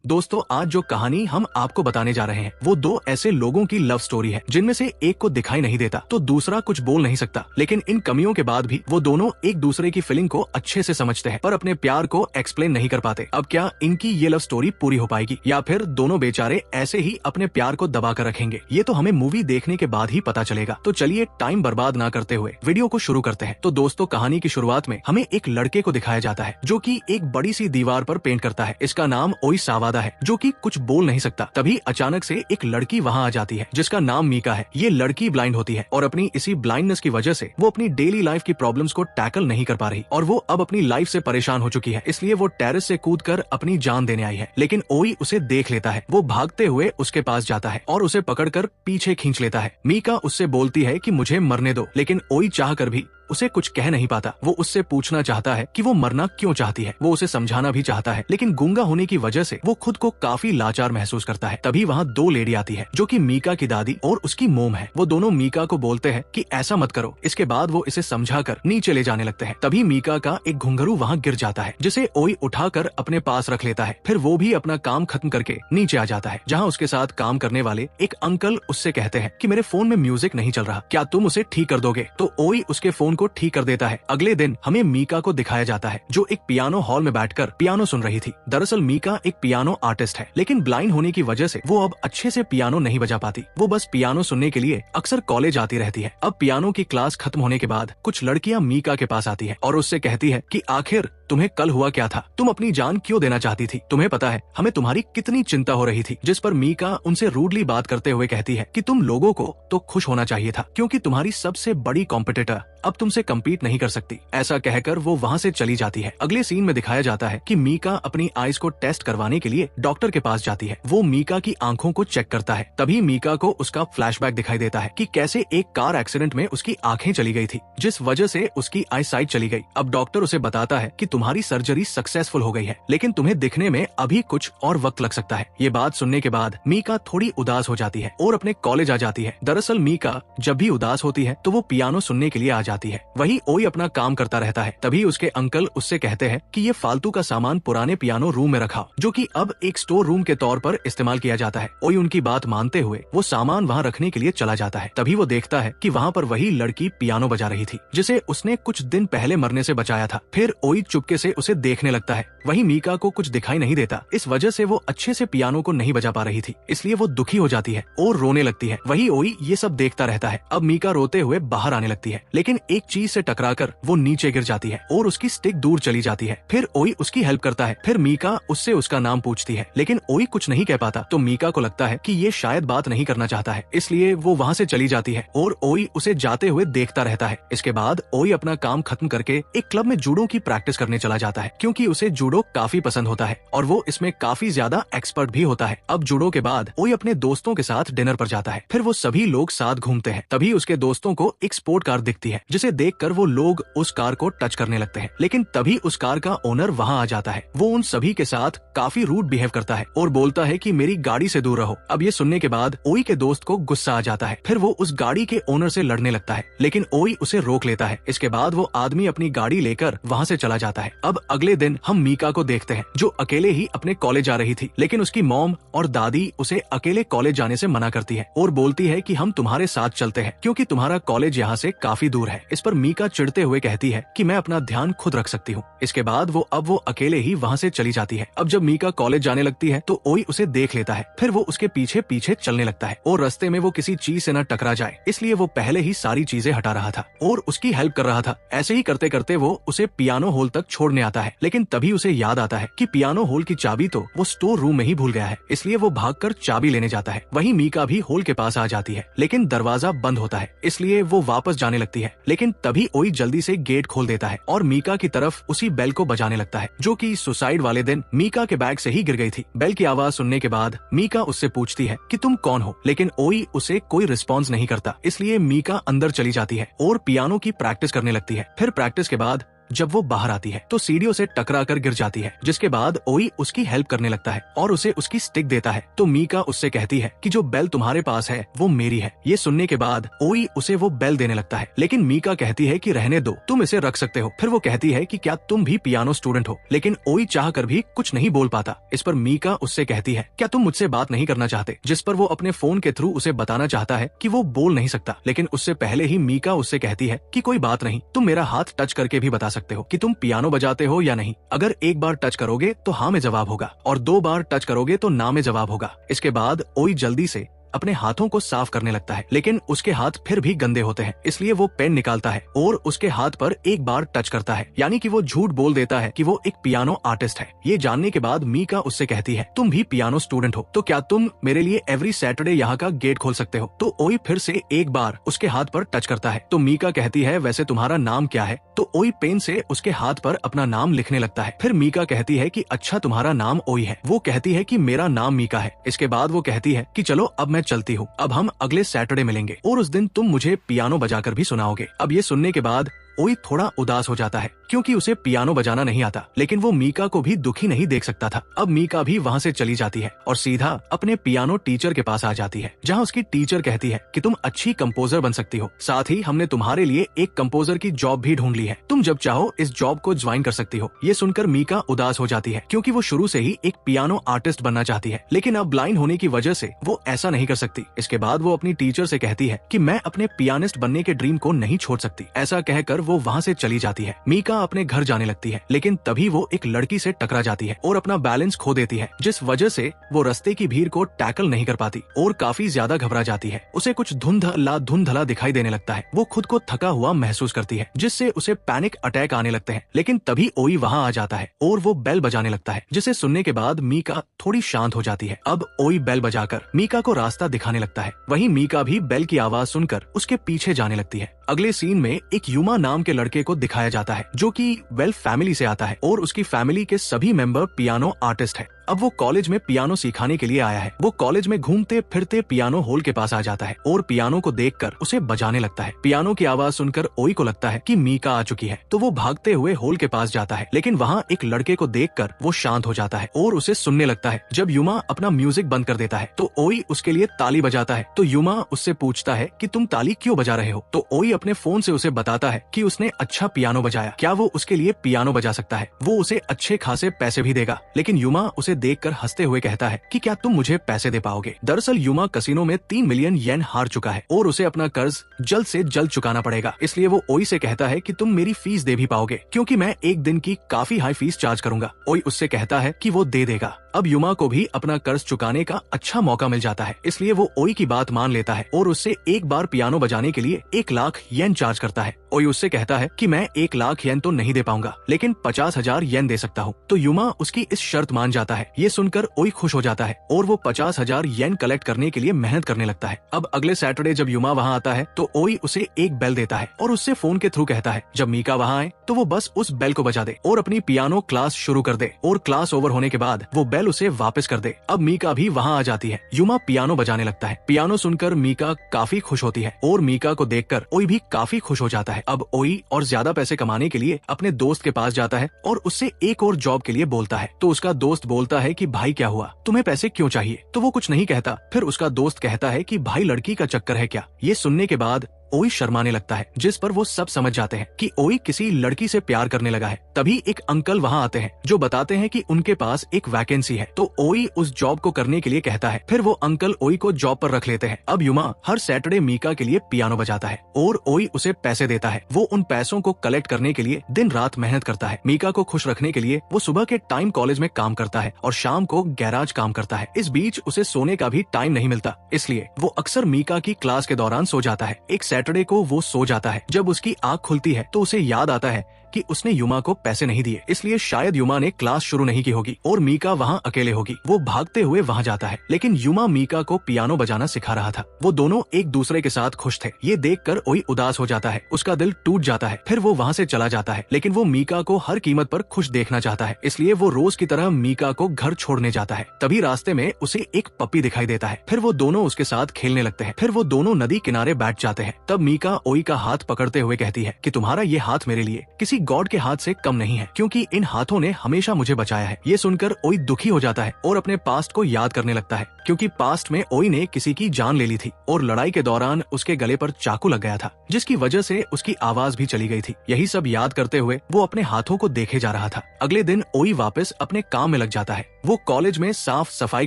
दोस्तों, आज जो कहानी हम आपको बताने जा रहे हैं वो दो ऐसे लोगों की लव स्टोरी है जिनमें से एक को दिखाई नहीं देता तो दूसरा कुछ बोल नहीं सकता, लेकिन इन कमियों के बाद भी वो दोनों एक दूसरे की फीलिंग को अच्छे से समझते हैं पर अपने प्यार को एक्सप्लेन नहीं कर पाते। अब क्या इनकी ये लव स्टोरी पूरी हो पाएगी या फिर दोनों बेचारे ऐसे ही अपने प्यार को दबा कर रखेंगे? ये तो हमें मूवी देखने के बाद ही पता चलेगा। तो चलिए टाइम बर्बाद ना करते हुए वीडियो को शुरू करते हैं। तो दोस्तों, कहानी की शुरुआत में हमें एक लड़के को दिखाया जाता है जो की एक बड़ी सी दीवार पर पेंट करता है। इसका नाम ओई सावादा है जो कि कुछ बोल नहीं सकता। तभी अचानक से एक लड़की वहाँ आ जाती है जिसका नाम मीका है। ये लड़की ब्लाइंड होती है और अपनी इसी ब्लाइंडनेस की वजह से वो अपनी डेली लाइफ की प्रॉब्लम्स को टैकल नहीं कर पा रही और वो अब अपनी लाइफ से परेशान हो चुकी है, इसलिए वो टेरेस से कूदकर अपनी जान देने आई है। लेकिन ओई उसे देख लेता है। वो भागते हुए उसके पास जाता है और उसे पकड़कर पीछे खींच लेता है। मीका उससे बोलती है कि मुझे मरने दो, लेकिन ओई चाहकर भी उसे कुछ कह नहीं पाता। वो उससे पूछना चाहता है कि वो मरना क्यों चाहती है। वो उसे समझाना भी चाहता है, लेकिन गूंगा होने की वजह से वो खुद को काफी लाचार महसूस करता है। तभी वहाँ दो लेडी आती है जो कि मीका की दादी और उसकी मोम है। वो दोनों मीका को बोलते हैं कि ऐसा मत करो। इसके बाद वो इसे समझाकर नीचे ले जाने लगते हैं। तभी मीका का एक घुंघरू वहाँ गिर जाता है जिसे ओई उठाकर अपने पास रख लेता है। फिर वो भी अपना काम खत्म करके नीचे आ जाता है, जहाँ उसके साथ काम करने वाले एक अंकल उससे कहते हैं कि मेरे फोन में म्यूजिक नहीं चल रहा, क्या तुम उसे ठीक कर दोगे? तो ओई उसके फोन को ठीक कर देता है। अगले दिन हमें मीका को दिखाया जाता है जो एक पियानो हॉल में बैठकर पियानो सुन रही थी। दरअसल मीका एक पियानो आर्टिस्ट है, लेकिन ब्लाइंड होने की वजह से वो अब अच्छे से पियानो नहीं बजा पाती। वो बस पियानो सुनने के लिए अक्सर कॉलेज आती रहती है। अब पियानो की क्लास खत्म होने के बाद कुछ लड़कियां मीका के पास आती है और उससे कहती है कि आखिर तुम्हें कल हुआ क्या था? तुम अपनी जान क्यों देना चाहती थी? तुम्हें पता है हमें तुम्हारी कितनी चिंता हो रही थी। जिस पर मीका उनसे रूडली बात करते हुए कहती है कि तुम लोगों को तो खुश होना चाहिए था क्योंकि तुम्हारी सबसे बड़ी कॉम्पिटिटर अब तुमसे कम्पीट नहीं कर सकती। ऐसा कहकर वो वहाँ से चली जाती है। अगले सीन में दिखाया जाता है कि मीका अपनी आईज को टेस्ट करवाने के लिए डॉक्टर के पास जाती है। वो मीका की आंखों को चेक करता है। तभी मीका को उसका फ्लैशबैक दिखाई देता है कि कैसे एक कार एक्सीडेंट में उसकी आंखें चली गई थी, जिस वजह से उसकी आई साइट चली गई। अब डॉक्टर उसे बताता है कि तुम्हारी सर्जरी सक्सेसफुल हो गई है, लेकिन तुम्हें दिखने में अभी कुछ और वक्त लग सकता है। ये बात सुनने के बाद मीका थोड़ी उदास हो जाती है और अपने कॉलेज आ जाती है। दरअसल मीका जब भी उदास होती है तो वो पियानो सुनने के लिए आ जाती है। वही ओई अपना काम करता रहता है। तभी उसके अंकल उससे कहते हैं कि ये फालतू का सामान पुराने पियानो रूम में रखा, जो कि अब एक स्टोर रूम के तौर पर इस्तेमाल किया जाता है। ओई उनकी बात मानते हुए वो सामान वहाँ रखने के लिए चला जाता है। तभी वो देखता है कि वहाँ पर वही लड़की पियानो बजा रही थी जिसे उसने कुछ दिन पहले मरने से बचाया था। फिर ओई चुपके से उसे देखने लगता है। वही मीका को कुछ दिखाई नहीं देता, इस वजह से वो अच्छे से पियानो को नहीं बजा पा रही थी, इसलिए वो दुखी हो जाती है और रोने लगती है। वही ओई ये सब देखता रहता है। अब मीका रोते हुए बाहर आने लगती है, लेकिन एक चीज से टकराकर वो नीचे गिर जाती है और उसकी स्टिक दूर चली जाती है। फिर ओई उसकी हेल्प करता है। फिर मीका उससे उसका नाम पूछती है, लेकिन ओई कुछ नहीं कह पाता। तो मीका को लगता है कि ये शायद बात नहीं करना चाहता है, इसलिए वो वहाँ से चली जाती है और ओई उसे जाते हुए देखता रहता है। इसके बाद ओई अपना काम खत्म करके एक क्लब में जूडो की प्रैक्टिस करने चला जाता है, क्योंकि उसे जूडो काफी पसंद होता है और वो इसमें काफी ज्यादा एक्सपर्ट भी होता है। अब जूडो के बाद ओई अपने दोस्तों के साथ डिनर पर जाता है। फिर वो सभी लोग साथ घूमते हैं। तभी उसके दोस्तों को एक स्पोर्ट कार दिखती है, जिसे देखकर वो लोग उस कार को टच करने लगते हैं। लेकिन तभी उस कार का ओनर वहाँ आ जाता है। वो उन सभी के साथ काफी रूड बिहेव करता है और बोलता है कि मेरी गाड़ी से दूर रहो। अब ये सुनने के बाद ओई के दोस्त को गुस्सा आ जाता है। फिर वो उस गाड़ी के ओनर से लड़ने लगता है, लेकिन ओई उसे रोक लेता है। इसके बाद वो आदमी अपनी गाड़ी लेकर वहाँ से चला जाता है। अब अगले दिन हम मीका को देखते हैं जो अकेले ही अपने कॉलेज जा रही थी, लेकिन उसकी मॉम और दादी उसे अकेले कॉलेज जाने से मना करती है और बोलती है कि हम तुम्हारे साथ चलते हैं क्योंकि तुम्हारा कॉलेज यहाँ से काफी दूर है। इस पर मीका चिढ़ते हुए कहती है कि मैं अपना ध्यान खुद रख सकती हूँ। इसके बाद वो अकेले ही वहाँ से चली जाती है। अब जब मीका कॉलेज जाने लगती है तो ओई उसे देख लेता है। फिर वो उसके पीछे पीछे चलने लगता है और रास्ते में वो किसी चीज से न टकरा जाए, इसलिए वो पहले ही सारी चीजें हटा रहा था और उसकी हेल्प कर रहा था। ऐसे ही करते करते वो उसे पियानो हॉल तक छोड़ने आता है, लेकिन तभी उसे याद आता है कि पियानो हॉल की चाबी तो वो स्टोर रूम में ही भूल गया है, इसलिए वो भागकर चाबी लेने जाता है। वहीं मीका भी हॉल के पास आ जाती है, लेकिन दरवाजा बंद होता है, इसलिए वो वापस जाने लगती है। लेकिन तभी ओई जल्दी से गेट खोल देता है और मीका की तरफ उसी बेल को बजाने लगता है, जो कि सुसाइड वाले दिन मीका के बैग से ही गिर गई थी। बेल की आवाज सुनने के बाद मीका उससे पूछती है कि तुम कौन हो, लेकिन ओई उसे कोई रिस्पॉन्स नहीं करता, इसलिए मीका अंदर चली जाती है और पियानो की प्रैक्टिस करने लगती है। फिर प्रैक्टिस के बाद जब वो बाहर आती है तो सीढ़ियों से टकरा कर गिर जाती है, जिसके बाद ओई उसकी हेल्प करने लगता है और उसे उसकी स्टिक देता है। तो मीका उससे कहती है कि जो बेल तुम्हारे पास है वो मेरी है। ये सुनने के बाद ओई उसे वो बेल देने लगता है, लेकिन मीका कहती है कि रहने दो, तुम इसे रख सकते हो। फिर वो कहती है कि क्या तुम भी पियानो स्टूडेंट हो, लेकिन ओई चाह कर भी कुछ नहीं बोल पाता। इस पर मीका उससे कहती है, क्या तुम मुझसे बात नहीं करना चाहते? जिस पर वो अपने फोन के थ्रू उसे बताना चाहता है कि वो बोल नहीं सकता, लेकिन उससे पहले ही मीका उससे कहती है कि कोई बात नहीं, तुम मेरा हाथ टच करके भी बता सकते हो कि तुम पियानो बजाते हो या नहीं। अगर एक बार टच करोगे तो हाँ में जवाब होगा और 2 बार टच करोगे तो ना में जवाब होगा। इसके बाद ओई जल्दी से अपने हाथों को साफ करने लगता है, लेकिन उसके हाथ फिर भी गंदे होते हैं, इसलिए वो पेन निकालता है और उसके हाथ पर एक बार टच करता है, यानी कि वो झूठ बोल देता है कि वो एक पियानो आर्टिस्ट है। ये जानने के बाद मीका उससे कहती है, तुम भी पियानो स्टूडेंट हो, तो क्या तुम मेरे लिए एवरी सैटरडे यहाँ का गेट खोल सकते हो? तो ओई फिर से एक बार उसके हाथ पर टच करता है। तो मीका कहती है, वैसे तुम्हारा नाम क्या है? तो ओई पेन से उसके हाथ पर अपना नाम लिखने लगता है। फिर मीका कहती है कि अच्छा तुम्हारा नाम ओई है। वो कहती है कि मेरा नाम मीका है। इसके बाद वो कहती है कि चलो अब मैं चलती हूँ, अब हम अगले सैटरडे मिलेंगे और उस दिन तुम मुझे पियानो बजाकर भी सुनाओगे। अब ये सुनने के बाद ओई थोड़ा उदास हो जाता है क्योंकि उसे पियानो बजाना नहीं आता, लेकिन वो मीका को भी दुखी नहीं देख सकता था। अब मीका भी वहाँ से चली जाती है और सीधा अपने पियानो टीचर के पास आ जाती है, जहाँ उसकी टीचर कहती है कि तुम अच्छी कंपोजर बन सकती हो, साथ ही हमने तुम्हारे लिए एक कंपोजर की जॉब भी ढूंढ ली है, तुम जब चाहो इस जॉब को ज्वाइन कर सकती हो। ये सुनकर मीका उदास हो जाती है क्योंकि वो शुरू से ही एक पियानो आर्टिस्ट बनना चाहती है, लेकिन अब ब्लाइंड होने की वजह से वो ऐसा नहीं कर सकती। इसके बाद वो अपनी टीचर से कहती है कि मैं अपने पियानिस्ट बनने के ड्रीम को नहीं छोड़ सकती। ऐसा कहकर वो वहाँ से चली जाती है। मीका अपने घर जाने लगती है, लेकिन तभी वो एक लड़की से टकरा जाती है और अपना बैलेंस खो देती है, जिस वजह से वो रास्ते की भीड़ को टैकल नहीं कर पाती और काफी ज्यादा घबरा जाती है। उसे कुछ धुंधला दिखाई देने लगता है। वो खुद को थका हुआ महसूस करती है, जिससे उसे पैनिक अटैक आने लगते हैं। लेकिन तभी ओई वहाँ आ जाता है और वो बेल बजाने लगता है, जिसे सुनने के बाद मीका थोड़ी शांत हो जाती है। अब ओई बेल बजाकर मीका को रास्ता दिखाने लगता है। वहीं मीका भी बेल की आवाज सुनकर उसके पीछे जाने लगती है। अगले सीन में एक युमा नाम के लड़के को दिखाया जाता है, जो कि वेल्फ फैमिली से आता है और उसकी फैमिली के सभी मेंबर पियानो आर्टिस्ट है। अब वो कॉलेज में पियानो सिखाने के लिए आया है। वो कॉलेज में घूमते फिरते पियानो हॉल के पास आ जाता है और पियानो को देखकर उसे बजाने लगता है। पियानो की आवाज सुनकर ओई को लगता है कि मीका आ चुकी है, तो वो भागते हुए हॉल के पास जाता है, लेकिन वहाँ एक लड़के को देखकर वो शांत हो जाता है और उसे सुनने लगता है। जब युमा अपना म्यूजिक बंद कर देता है तो ओई उसके लिए ताली बजाता है। तो युमा उससे पूछता है कि तुम ताली क्यों बजा रहे हो? तो ओई अपने फोन से उसे बताता है कि उसने अच्छा पियानो बजाया, क्या वो उसके लिए पियानो बजा सकता है, वो उसे अच्छे खासे पैसे भी देगा। लेकिन युमा उसे देखकर हंसते हुए कहता है कि क्या तुम मुझे पैसे दे पाओगे? दरअसल युमा कसिनो में 3 मिलियन येन हार चुका है और उसे अपना कर्ज जल्द से जल्द चुकाना पड़ेगा, इसलिए वो ओई से कहता है कि तुम मेरी फीस दे भी पाओगे, क्योंकि मैं एक दिन की काफी हाई फीस चार्ज करूंगा। ओई उससे कहता है कि वो दे देगा। अब युमा को भी अपना कर्ज चुकाने का अच्छा मौका मिल जाता है, इसलिए वो ओई की बात मान लेता है और उससे एक बार पियानो बजाने के लिए 1 लाख येन चार्ज करता है। ओई उससे कहता है कि मैं 1 लाख येन तो नहीं दे पाऊंगा, लेकिन 50,000 येन दे सकता हूँ। तो युमा उसकी इस शर्त मान जाता है। ये सुनकर ओई खुश हो जाता है और वो 50,000 येन कलेक्ट करने के लिए मेहनत करने लगता है। अब अगले सैटरडे जब युमा वहाँ आता है तो ओई उसे एक बेल देता है और उससे फोन के थ्रू कहता है जब मीका वहाँ आए तो वो बस उस बेल को बजा दे और अपनी पियानो क्लास शुरू कर दे, और क्लास ओवर होने के बाद वो बेल उसे वापस कर दे। अब मीका भी वहाँ आ जाती है। युमा पियानो बजाने लगता है। पियानो सुनकर मीका काफी खुश होती है और मीका को देखकर ओई भी काफी खुश हो जाता है। अब ओई और ज्यादा पैसे कमाने के लिए अपने दोस्त के पास जाता है और उससे एक और जॉब के लिए बोलता है। तो उसका दोस्त बोलता है कि भाई क्या हुआ, तुम्हें पैसे क्यों चाहिए? तो वो कुछ नहीं कहता। फिर उसका दोस्त कहता है कि भाई लड़की का चक्कर है क्या? ये सुनने के बाद ओई शर्माने लगता है, जिस पर वो सब समझ जाते हैं कि ओई किसी लड़की से प्यार करने लगा है। तभी एक अंकल वहाँ आते हैं जो बताते हैं कि उनके पास एक वैकेंसी है। तो ओई उस जॉब को करने के लिए कहता है। फिर वो अंकल ओई को जॉब पर रख लेते हैं। अब युमा हर सैटरडे मीका के लिए पियानो बजाता है और ओई उसे पैसे देता है। वो उन पैसों को कलेक्ट करने के लिए दिन रात मेहनत करता है। मीका को खुश रखने के लिए वो सुबह के टाइम कॉलेज में काम करता है और शाम को गैराज काम करता है। इस बीच उसे सोने का भी टाइम नहीं मिलता, इसलिए वो अक्सर मीका की क्लास के दौरान सो जाता है। एक सैटरडे को वो सो जाता है। जब उसकी आँख खुलती है तो उसे याद आता है कि उसने युमा को पैसे नहीं दिए, इसलिए शायद युमा ने क्लास शुरू नहीं की होगी और मीका वहाँ अकेले होगी। वो भागते हुए वहाँ जाता है, लेकिन युमा मीका को पियानो बजाना सिखा रहा था। वो दोनों एक दूसरे के साथ खुश थे। ये देखकर ओई उदास हो जाता है, उसका दिल टूट जाता है। फिर वो वहाँ से चला जाता है, लेकिन वो मीका को हर कीमत पर खुश देखना चाहता है, इसलिए वो रोज की तरह मीका को घर छोड़ने जाता है। तभी रास्ते में उसे एक पपी दिखाई देता है। फिर वो दोनों उसके साथ खेलने लगते हैं। फिर वो दोनों नदी किनारे बैठ जाते हैं। तब मीका ओई का हाथ पकड़ते हुए कहती है कि तुम्हारा ये हाथ मेरे लिए किसी गॉड के हाथ से कम नहीं है, क्योंकि इन हाथों ने हमेशा मुझे बचाया है। ये सुनकर ओई दुखी हो जाता है और अपने पास्ट को याद करने लगता है, क्योंकि पास्ट में ओई ने किसी की जान ले ली थी और लड़ाई के दौरान उसके गले पर चाकू लग गया था, जिसकी वजह से उसकी आवाज भी चली गई थी। यही सब याद करते हुए वो अपने हाथों को देखे जा रहा था। अगले दिन ओई वापस अपने काम में लग जाता है। वो कॉलेज में साफ सफाई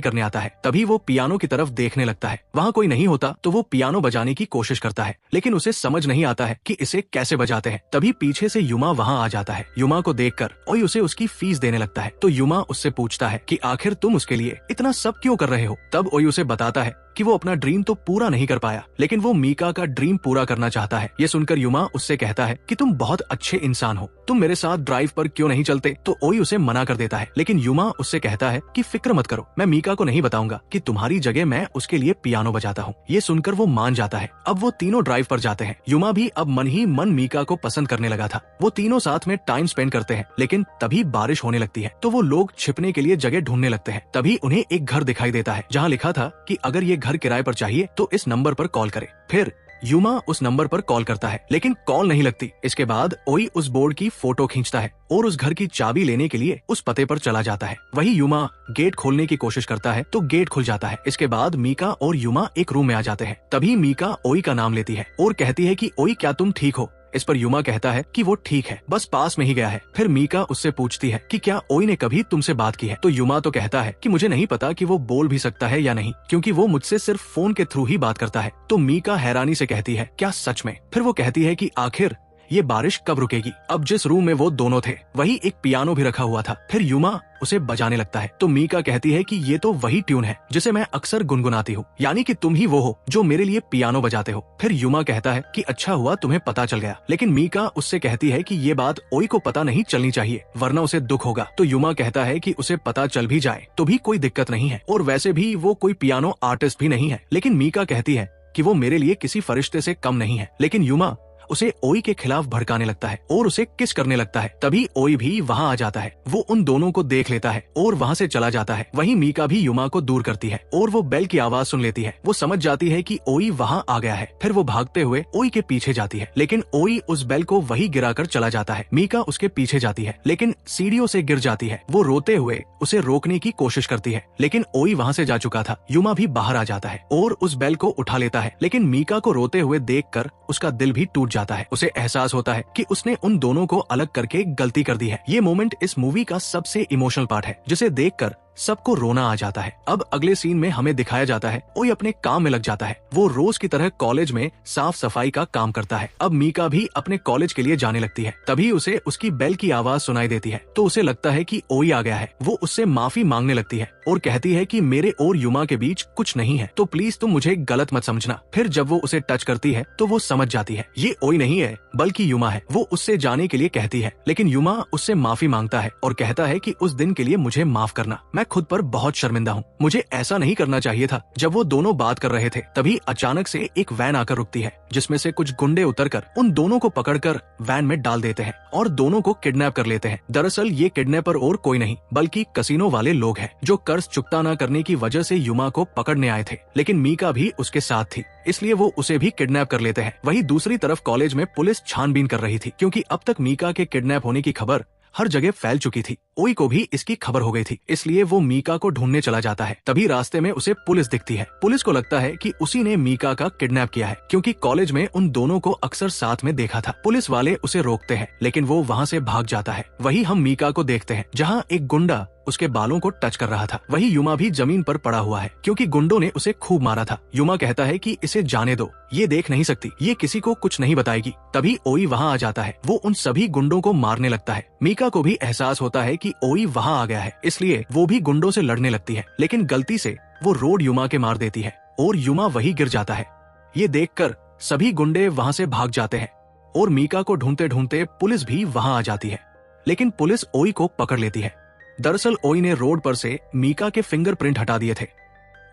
करने आता है। तभी वो पियानो की तरफ देखने लगता है। वहाँ कोई नहीं होता तो वो पियानो बजाने की कोशिश करता है, लेकिन उसे समझ नहीं आता है कि इसे कैसे बजाते हैं। तभी पीछे से युमा वहाँ आ जाता है। युमा को देखकर ओई उसे उसकी फीस देने लगता है, तो युमा उससे पूछता है कि आखिर तुम उसके लिए इतना सब क्यों कर रहे हो। तब ओई उसे बताता है कि वो अपना ड्रीम तो पूरा नहीं कर पाया, लेकिन वो मीका का ड्रीम पूरा करना चाहता है। ये सुनकर युमा उससे कहता है कि तुम बहुत अच्छे इंसान हो, तुम मेरे साथ ड्राइव पर क्यों नहीं चलते। तो ओई उसे मना कर देता है, लेकिन युमा उससे कहता है कि फिक्र मत करो, मैं मीका को नहीं बताऊंगा कि तुम्हारी जगह मैं उसके लिए पियानो बजाता हूँ। ये सुनकर वो मान जाता है। अब वो तीनों ड्राइव पर जाते हैं। युमा भी अब मन ही मन मीका को पसंद करने लगा था। वो तीनों साथ में टाइम स्पेंड करते हैं, लेकिन तभी बारिश होने लगती है, तो वो लोग छिपने के लिए जगह ढूंढने लगते हैं। तभी उन्हें एक घर दिखाई देता है, जहाँ लिखा था कि अगर ये घर किराए पर चाहिए तो इस नंबर पर कॉल करें। फिर युमा उस नंबर पर कॉल करता है, लेकिन कॉल नहीं लगती। इसके बाद ओई उस बोर्ड की फोटो खींचता है और उस घर की चाबी लेने के लिए उस पते पर चला जाता है। वही युमा गेट खोलने की कोशिश करता है तो गेट खुल जाता है। इसके बाद मीका और युमा एक रूम में आ जाते हैं। तभी मीका ओई का नाम लेती है और कहती है कि ओई क्या तुम ठीक हो। इस पर युमा कहता है कि वो ठीक है, बस पास में ही गया है। फिर मीका उससे पूछती है कि क्या ओई ने कभी तुमसे बात की है। तो युमा तो कहता है कि मुझे नहीं पता कि वो बोल भी सकता है या नहीं, क्योंकि वो मुझसे सिर्फ फोन के थ्रू ही बात करता है। तो मीका हैरानी से कहती है, क्या सच में। फिर वो कहती है कि आखिर ये बारिश कब रुकेगी। अब जिस रूम में वो दोनों थे वही एक पियानो भी रखा हुआ था। फिर युमा उसे बजाने लगता है, तो मीका कहती है कि ये तो वही ट्यून है जिसे मैं अक्सर गुनगुनाती हूँ, यानी कि तुम ही वो हो जो मेरे लिए पियानो बजाते हो। फिर युमा कहता है कि अच्छा हुआ तुम्हें पता चल गया, लेकिन मीका उससे कहती है कि ये बात ओई को पता नहीं चलनी चाहिए, वरना उसे दुख होगा। तो युमा कहता है कि उसे पता चल भी जाए तो भी कोई दिक्कत नहीं है, और वैसे भी वो कोई पियानो आर्टिस्ट भी नहीं है। लेकिन मीका कहती है कि वो मेरे लिए किसी फरिश्ते से कम नहीं है। लेकिन युमा उसे ओई के खिलाफ भड़काने लगता है और उसे किस करने लगता है। तभी ओई भी वहाँ आ जाता है। वो उन दोनों को देख लेता है और वहाँ से चला जाता है। वहीं मीका भी युमा को दूर करती है और वो बेल की आवाज सुन लेती है। वो समझ जाती है कि ओई वहाँ आ गया है। फिर वो भागते हुए ओई के पीछे जाती है, लेकिन ओई उस बेल को वही गिराकर चला जाता है। मीका उसके पीछे जाती है, लेकिन सीढ़ियों से गिर जाती है। वो रोते हुए उसे रोकने की कोशिश करती है, लेकिन ओई वहाँ से जा चुका था। युमा भी बाहर आ जाता है और उस बेल को उठा लेता है, लेकिन मीका को रोते हुए देखकर उसका दिल भी टूट जाता है। उसे एहसास होता है कि उसने उन दोनों को अलग करके गलती कर दी है। ये मोमेंट इस मूवी का सबसे इमोशनल पार्ट है, जिसे देखकर सबको रोना आ जाता है। अब अगले सीन में हमें दिखाया जाता है ओई अपने काम में लग जाता है। वो रोज की तरह कॉलेज में साफ सफाई का काम करता है। अब मीका भी अपने कॉलेज के लिए जाने लगती है। तभी उसे उसकी बेल की आवाज सुनाई देती है, तो उसे लगता है कि ओई आ गया है। वो उससे माफी मांगने लगती है और कहती है कि मेरे और युमा के बीच कुछ नहीं है, तो प्लीज तुम मुझे गलत मत समझना। फिर जब वो उसे टच करती है तो वो समझ जाती है ये ओई नहीं है बल्कि युमा है। वो उससे जाने के लिए कहती है, लेकिन युमा उससे माफी मांगता है और कहता है कि उस दिन के लिए मुझे माफ करना, मैं खुद पर बहुत शर्मिंदा हूँ, मुझे ऐसा नहीं करना चाहिए था। जब वो दोनों बात कर रहे थे तभी अचानक से एक वैन आकर रुकती है, जिसमें से कुछ गुंडे उतरकर उन दोनों को पकड़कर वैन में डाल देते हैं और दोनों को किडनैप कर लेते हैं। दरअसल ये किडनैपर और कोई नहीं बल्कि कसिनो वाले लोग हैं, जो कर्ज चुकता न करने की वजह से युमा को पकड़ने आए थे। लेकिन मीका भी उसके साथ थी, इसलिए वो उसे भी किडनैप कर लेते हैं। वहीं दूसरी तरफ कॉलेज में पुलिस छानबीन कर रही थी, क्योंकि अब तक मीका के किडनैप होने की खबर हर जगह फैल चुकी थी। ओई को भी इसकी खबर हो गई थी, इसलिए वो मीका को ढूंढने चला जाता है। तभी रास्ते में उसे पुलिस दिखती है। पुलिस को लगता है कि उसी ने मीका का किडनैप किया है, क्योंकि कॉलेज में उन दोनों को अक्सर साथ में देखा था। पुलिस वाले उसे रोकते हैं, लेकिन वो वहाँ से भाग जाता है। वही हम मीका को देखते हैं, जहाँ एक गुंडा उसके बालों को टच कर रहा था। वही युमा भी जमीन पर पड़ा हुआ है, क्योंकि गुंडों ने उसे खूब मारा था। युमा कहता है कि इसे जाने दो, ये देख नहीं सकती, ये किसी को कुछ नहीं बताएगी। तभी ओई वहाँ आ जाता है। वो उन सभी गुंडों को मारने लगता है। मीका को भी एहसास होता है कि ओई वहाँ आ गया है, इसलिए वो भी गुंडों से लड़ने लगती है, लेकिन गलती से वो रोड युमा के मार देती है और युमा वही गिर जाता है। ये देखकर सभी गुंडे वहाँ से भाग जाते हैं और मीका को ढूंढते ढूंढते पुलिस भी वहाँ आ जाती है, लेकिन पुलिस ओई को पकड़ लेती है। दरअसल ओई ने रोड पर से मीका के फिंगरप्रिंट हटा दिए थे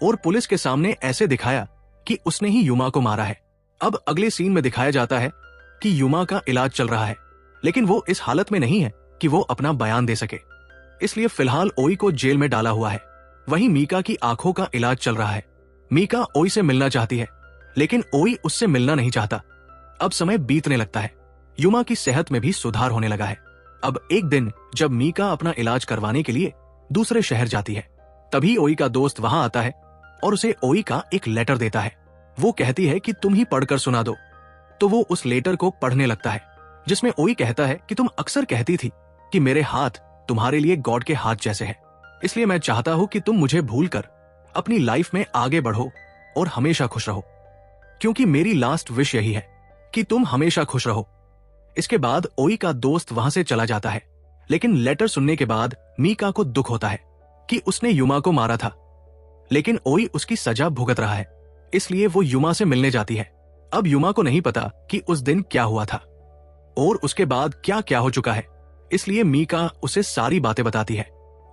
और पुलिस के सामने ऐसे दिखाया कि उसने ही युमा को मारा है। अब अगले सीन में दिखाया जाता है कि युमा का इलाज चल रहा है, लेकिन वो इस हालत में नहीं है कि वो अपना बयान दे सके, इसलिए फिलहाल ओई को जेल में डाला हुआ है। वहीं मीका की आंखों का इलाज चल रहा है। मीका ओई से मिलना चाहती है, लेकिन ओई उससे मिलना नहीं चाहता। अब समय बीतने लगता है। युमा की सेहत में भी सुधार होने लगा है। अब एक दिन जब मीका अपना इलाज करवाने के लिए दूसरे शहर जाती है, तभी ओई का दोस्त वहां आता है और उसे ओई का एक लेटर देता है। वो कहती है कि तुम ही पढ़कर सुना दो। तो वो उस लेटर को पढ़ने लगता है, जिसमें ओई कहता है कि तुम अक्सर कहती थी कि मेरे हाथ तुम्हारे लिए गॉड के हाथ जैसे हैं, इसलिए मैं चाहता हूं कि तुम मुझे भूलकर अपनी लाइफ में आगे बढ़ो और हमेशा खुश रहो, क्योंकि मेरी लास्ट विश यही है कि तुम हमेशा खुश रहो। इसके बाद ओई का दोस्त वहां से चला जाता है, लेकिन लेटर सुनने के बाद मीका को दुख होता है कि उसने युमा को मारा था, लेकिन ओई उसकी सजा भुगत रहा है, इसलिए वो युमा से मिलने जाती है। अब युमा को नहीं पता कि उस दिन क्या हुआ था और उसके बाद क्या क्या हो चुका है, इसलिए मीका उसे सारी बातें बताती है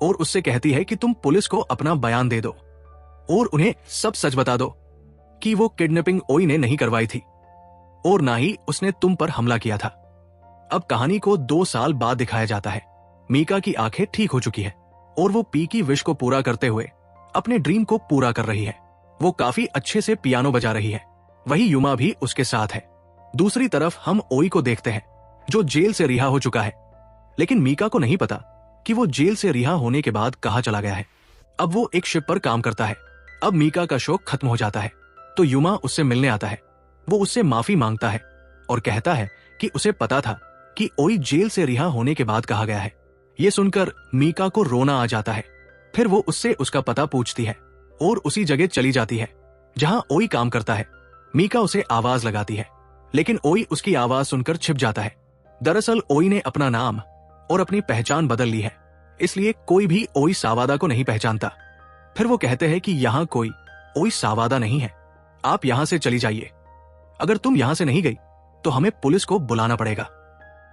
और उससे कहती है कि तुम पुलिस को अपना बयान दे दो और उन्हें सब सच बता दो कि वो किडनैपिंग ओई ने नहीं करवाई थी और ना ही उसने तुम पर हमला किया था। अब कहानी को 2 साल बाद दिखाया जाता है। मीका की आंखें ठीक हो चुकी है और वो पी की विश को पूरा करते हुए अपने ड्रीम को पूरा कर रही है। वो काफी अच्छे से पियानो बजा रही है, वही युमा भी उसके साथ है। दूसरी तरफ हम ओई को देखते हैं जो जेल से रिहा हो चुका है, लेकिन मीका को नहीं पता कि वो जेल से रिहा होने के बाद कहां चला गया है। अब वो एक शिप पर काम करता है। अब मीका का शौक खत्म हो जाता है तो युमा उससे मिलने आता है। वो उससे माफी मांगता है और कहता है कि उसे पता था कि ओई जेल से रिहा होने के बाद कहा गया है। ये सुनकर मीका को रोना आ जाता है। फिर वो उससे उसका पता पूछती है और उसी जगह चली जाती है जहां ओई काम करता है। मीका उसे आवाज लगाती है, लेकिन ओई उसकी आवाज सुनकर छिप जाता है। दरअसल ओई ने अपना नाम और अपनी पहचान बदल ली है, इसलिए कोई भी ओई सावादा को नहीं पहचानता। फिर वो कहते हैं कि यहाँ कोई ओई सावादा नहीं है, आप यहां से चली जाइए। अगर तुम यहां से नहीं गई तो हमें पुलिस को बुलाना पड़ेगा।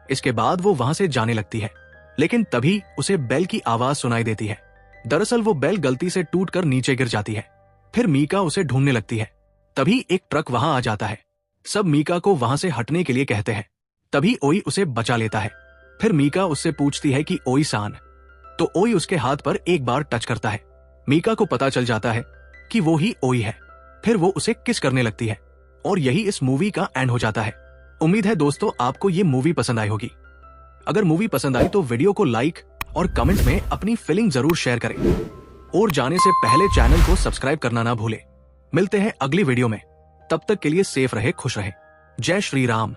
इसके बाद वो वहां से जाने लगती है, लेकिन तभी उसे बेल की आवाज सुनाई देती है। दरअसल वो बेल गलती से टूटकर नीचे गिर जाती है। फिर मीका उसे ढूंढने लगती है। तभी एक ट्रक वहां आ जाता है। सब मीका को वहां से हटने के लिए कहते हैं। तभी ओई उसे बचा लेता है। फिर मीका उससे पूछती है कि ओई सान, तो ओई उसके हाथ पर एक बार टच करता है। मीका को पता चल जाता है कि वो ही ओई है। फिर वो उसे किस करने लगती है और यही इस मूवी का एंड हो जाता है। उम्मीद है दोस्तों आपको ये मूवी पसंद आई होगी। अगर मूवी पसंद आई तो वीडियो को लाइक और कमेंट में अपनी फीलिंग जरूर शेयर करें और जाने से पहले चैनल को सब्सक्राइब करना ना भूलें। मिलते हैं अगली वीडियो में, तब तक के लिए सेफ रहे, खुश रहे। जय श्री राम।